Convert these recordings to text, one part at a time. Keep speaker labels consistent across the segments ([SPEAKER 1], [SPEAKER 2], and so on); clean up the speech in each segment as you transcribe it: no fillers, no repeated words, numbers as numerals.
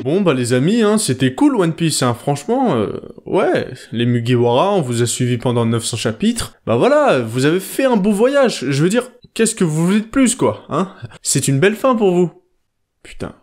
[SPEAKER 1] Bon bah les amis, hein, c'était cool One Piece, hein, franchement, ouais, les Mugiwara, on vous a suivi pendant 900 chapitres, bah voilà, vous avez fait un beau voyage, je veux dire, qu'est-ce que vous voulez de plus quoi, hein? C'est une belle fin pour vous. Putain.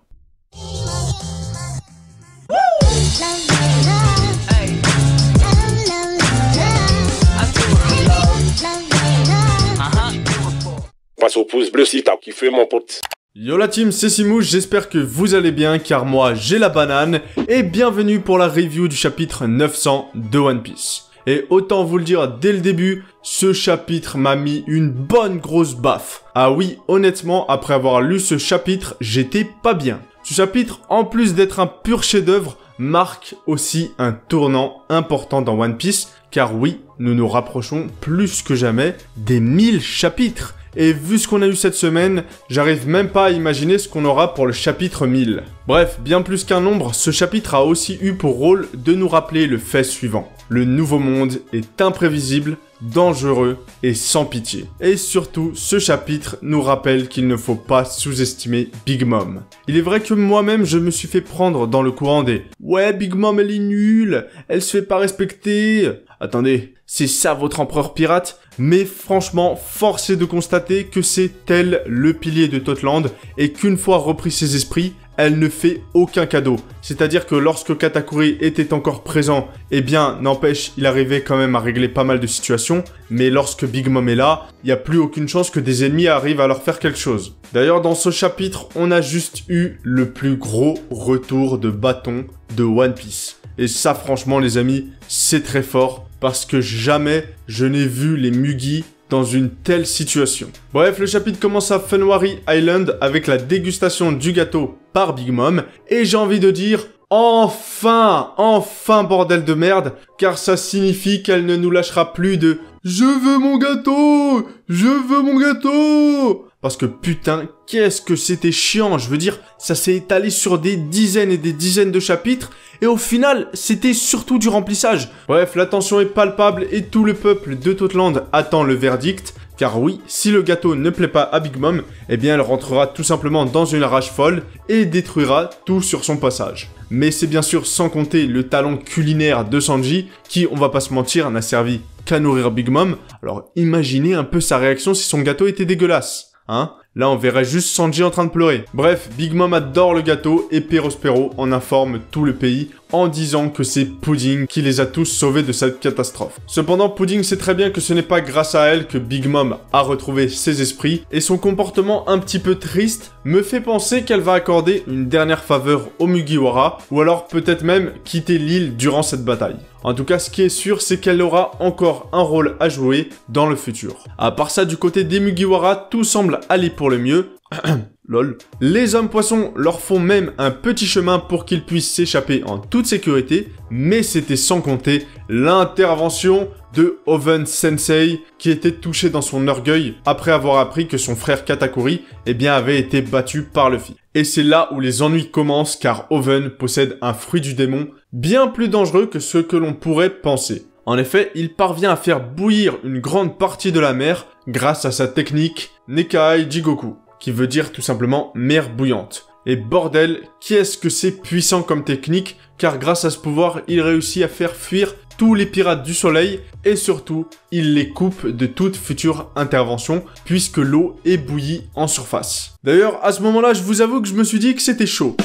[SPEAKER 2] Passe au pouce bleu si t'as kiffé mon pote.
[SPEAKER 1] Yo la team, c'est Simouche, j'espère que vous allez bien car moi j'ai la banane et bienvenue pour la review du chapitre 900 de One Piece. Et autant vous le dire dès le début, ce chapitre m'a mis une bonne grosse baffe. Ah oui, honnêtement, après avoir lu ce chapitre, j'étais pas bien. Ce chapitre, en plus d'être un pur chef-d'œuvre, marque aussi un tournant important dans One Piece, car oui, nous nous rapprochons plus que jamais des 1000 chapitres. Et vu ce qu'on a eu cette semaine, j'arrive même pas à imaginer ce qu'on aura pour le chapitre 1000. Bref, bien plus qu'un nombre, ce chapitre a aussi eu pour rôle de nous rappeler le fait suivant. Le nouveau monde est imprévisible, dangereux et sans pitié. Et surtout, ce chapitre nous rappelle qu'il ne faut pas sous-estimer Big Mom. Il est vrai que moi-même, je me suis fait prendre dans le courant des « Ouais, Big Mom, elle est nulle, elle se fait pas respecter ». Attendez, c'est ça votre empereur pirate? Mais franchement, force est de constater que c'est elle le pilier de Totland et qu'une fois repris ses esprits, elle ne fait aucun cadeau. C'est-à-dire que lorsque Katakuri était encore présent, eh bien, n'empêche, il arrivait quand même à régler pas mal de situations, mais lorsque Big Mom est là, il n'y a plus aucune chance que des ennemis arrivent à leur faire quelque chose. D'ailleurs, dans ce chapitre, on a juste eu le plus gros retour de bâton de One Piece. Et ça, franchement, les amis, c'est très fort, parce que jamais je n'ai vu les Mugi dans une telle situation. Bref, le chapitre commence à Fenwari Island avec la dégustation du gâteau par Big Mom, et j'ai envie de dire, enfin bordel de merde, car ça signifie qu'elle ne nous lâchera plus de « Je veux mon gâteau! Je veux mon gâteau !» Parce que putain, qu'est-ce que c'était chiant, je veux dire, ça s'est étalé sur des dizaines et des dizaines de chapitres, et au final, c'était surtout du remplissage. Bref, la tension est palpable et tout le peuple de Totland attend le verdict, car oui, si le gâteau ne plaît pas à Big Mom, eh bien elle rentrera tout simplement dans une rage folle et détruira tout sur son passage. Mais c'est bien sûr sans compter le talent culinaire de Sanji, qui, on va pas se mentir, n'a servi qu'à nourrir Big Mom, alors imaginez un peu sa réaction si son gâteau était dégueulasse. Hein? Là, on verrait juste Sanji en train de pleurer. Bref, Big Mom adore le gâteau et Perospero en informe tout le pays en disant que c'est Pudding qui les a tous sauvés de cette catastrophe. Cependant, Pudding sait très bien que ce n'est pas grâce à elle que Big Mom a retrouvé ses esprits et son comportement un petit peu triste me fait penser qu'elle va accorder une dernière faveur aux Mugiwara ou alors peut-être même quitter l'île durant cette bataille. En tout cas, ce qui est sûr, c'est qu'elle aura encore un rôle à jouer dans le futur. À part ça, du côté des Mugiwara, tout semble aller pour le mieux. Lol. Les hommes poissons leur font même un petit chemin pour qu'ils puissent s'échapper en toute sécurité, mais c'était sans compter l'intervention de Oven Sensei qui était touché dans son orgueil après avoir appris que son frère Katakuri avait été battu par Luffy. Et c'est là où les ennuis commencent car Oven possède un fruit du démon bien plus dangereux que ce que l'on pourrait penser. En effet, il parvient à faire bouillir une grande partie de la mer grâce à sa technique Nekai Jigoku, qui veut dire tout simplement mer bouillante. Et bordel, qu'est-ce que c'est puissant comme technique, car grâce à ce pouvoir, il réussit à faire fuir tous les pirates du soleil, et surtout, il les coupe de toute future intervention, puisque l'eau est bouillie en surface. D'ailleurs, à ce moment-là, je vous avoue que je me suis dit que c'était chaud.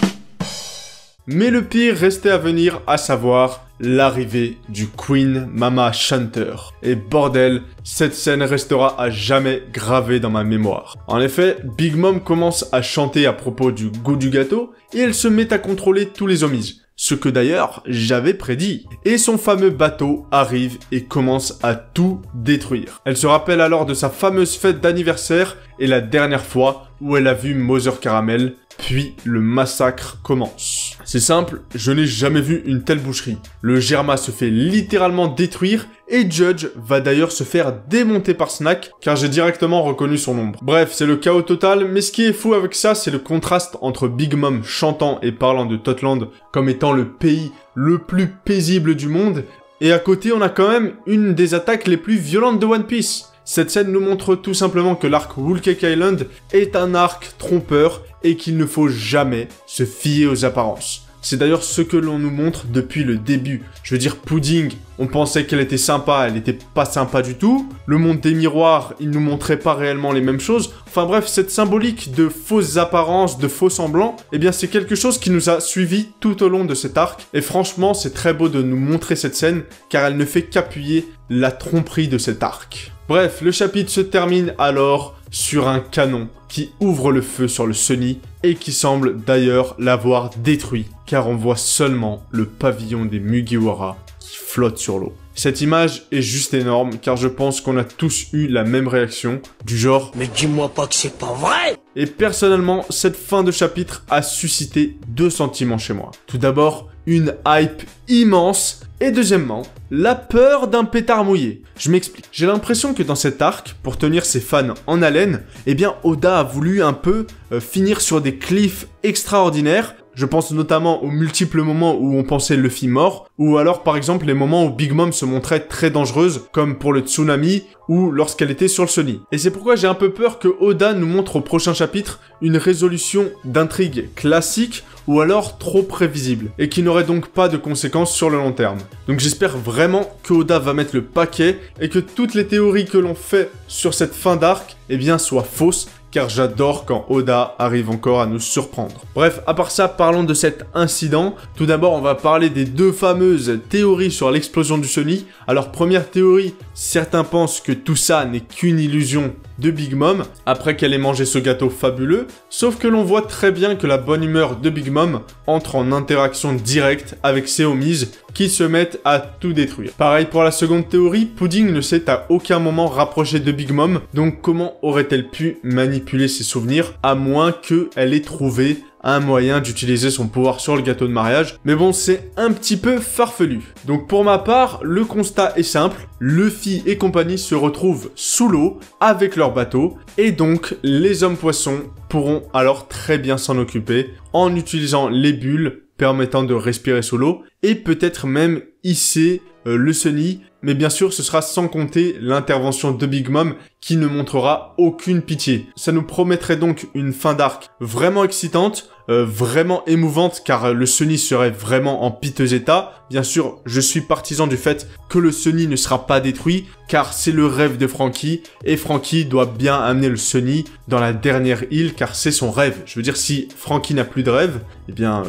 [SPEAKER 1] Mais le pire restait à venir, à savoir l'arrivée du Queen Mama Chanter. Et bordel, cette scène restera à jamais gravée dans ma mémoire. En effet, Big Mom commence à chanter à propos du goût du gâteau, et elle se met à contrôler tous les homies. Ce que d'ailleurs, j'avais prédit. Et son fameux bateau arrive et commence à tout détruire. Elle se rappelle alors de sa fameuse fête d'anniversaire et la dernière fois où elle a vu Mother Caramel, puis le massacre commence. C'est simple, je n'ai jamais vu une telle boucherie. Le Germa se fait littéralement détruire et Judge va d'ailleurs se faire démonter par Snack car j'ai directement reconnu son ombre. Bref, c'est le chaos total, mais ce qui est fou avec ça, c'est le contraste entre Big Mom chantant et parlant de Totland comme étant le pays le plus paisible du monde, et à côté on a quand même une des attaques les plus violentes de One Piece. Cette scène nous montre tout simplement que l'arc Whole Cake Island est un arc trompeur et qu'il ne faut jamais se fier aux apparences. C'est d'ailleurs ce que l'on nous montre depuis le début. Je veux dire, Pudding, on pensait qu'elle était sympa, elle n'était pas sympa du tout. Le monde des miroirs, il nous montrait pas réellement les mêmes choses. Enfin bref, cette symbolique de fausses apparences, de faux semblants, eh bien c'est quelque chose qui nous a suivis tout au long de cet arc. Et franchement, c'est très beau de nous montrer cette scène, car elle ne fait qu'appuyer la tromperie de cet arc. Bref, le chapitre se termine alors sur un canon qui ouvre le feu sur le Sunny et qui semble d'ailleurs l'avoir détruit, car on voit seulement le pavillon des Mugiwara qui flotte sur l'eau. Cette image est juste énorme, car je pense qu'on a tous eu la même réaction, du genre « Mais dis-moi pas que c'est pas vrai !» Et personnellement, cette fin de chapitre a suscité deux sentiments chez moi. Tout d'abord, une hype immense, et deuxièmement, la peur d'un pétard mouillé. Je m'explique. J'ai l'impression que dans cet arc, pour tenir ses fans en haleine, eh bien Oda a voulu un peu finir sur des cliffs extraordinaires. Je pense notamment aux multiples moments où on pensait Luffy mort, ou alors par exemple les moments où Big Mom se montrait très dangereuse, comme pour le tsunami, ou lorsqu'elle était sur le Sunny. Et c'est pourquoi j'ai un peu peur que Oda nous montre au prochain chapitre une résolution d'intrigue classique, ou alors trop prévisible, et qui n'aurait donc pas de conséquences sur le long terme. Donc j'espère vraiment que Oda va mettre le paquet, et que toutes les théories que l'on fait sur cette fin d'arc, eh bien soient fausses, car j'adore quand Oda arrive encore à nous surprendre. Bref, à part ça, parlons de cet incident. Tout d'abord, on va parler des deux fameuses théories sur l'explosion du Sunny. Alors, première théorie, certains pensent que tout ça n'est qu'une illusion de Big Mom, après qu'elle ait mangé ce gâteau fabuleux, sauf que l'on voit très bien que la bonne humeur de Big Mom entre en interaction directe avec ses homies, qui se mettent à tout détruire. Pareil pour la seconde théorie, Pudding ne s'est à aucun moment rapproché de Big Mom, donc comment aurait-elle pu manipuler ses souvenirs, à moins qu'elle ait trouvé un moyen d'utiliser son pouvoir sur le gâteau de mariage. Mais bon, c'est un petit peu farfelu. Donc pour ma part, le constat est simple. Luffy et compagnie se retrouvent sous l'eau avec leur bateau. Et donc, les hommes poissons pourront alors très bien s'en occuper en utilisant les bulles permettant de respirer sous l'eau. Et peut-être même hisser le Sunny. Mais bien sûr, ce sera sans compter l'intervention de Big Mom qui ne montrera aucune pitié. Ça nous promettrait donc une fin d'arc vraiment excitante, vraiment émouvante, car le Sunny serait vraiment en piteux état. Bien sûr, je suis partisan du fait que le Sunny ne sera pas détruit, car c'est le rêve de Franky, et Franky doit bien amener le Sunny dans la dernière île, car c'est son rêve. Je veux dire, si Franky n'a plus de rêve, eh bien,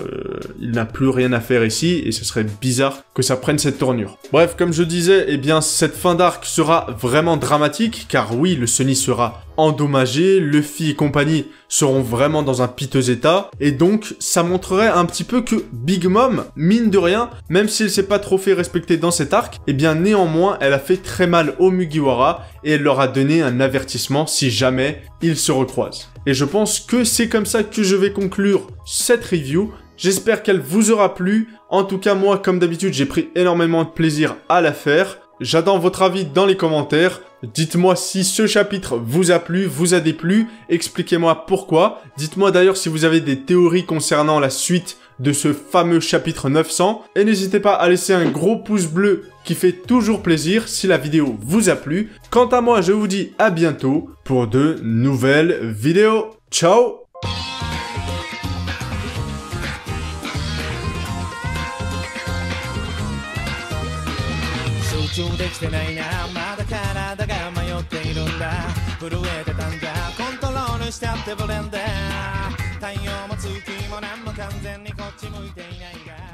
[SPEAKER 1] il n'a plus rien à faire ici, et ce serait bizarre que ça prenne cette tournure. Bref, comme je disais, eh bien, cette fin d'arc sera vraiment dramatique, car oui, le Sunny sera endommagé, Luffy et compagnie seront vraiment dans un piteux état, et donc ça montrerait un petit peu que Big Mom, mine de rien, même si elle s'est pas trop fait respecter dans cet arc, eh bien néanmoins elle a fait très mal aux Mugiwara, et elle leur a donné un avertissement si jamais ils se recroisent. Et je pense que c'est comme ça que je vais conclure cette review. J'espère qu'elle vous aura plu. En tout cas, moi, comme d'habitude, j'ai pris énormément de plaisir à la faire. J'attends votre avis dans les commentaires. Dites-moi si ce chapitre vous a plu, vous a déplu. Expliquez-moi pourquoi. Dites-moi d'ailleurs si vous avez des théories concernant la suite de ce fameux chapitre 900. Et n'hésitez pas à laisser un gros pouce bleu qui fait toujours plaisir si la vidéo vous a plu. Quant à moi, je vous dis à bientôt pour de nouvelles vidéos. Ciao! 集中できてないなまだ体が迷っているんだ震えてたんだコントロールしちゃってブレンダー太陽も月も何も完全にこっち向いていないが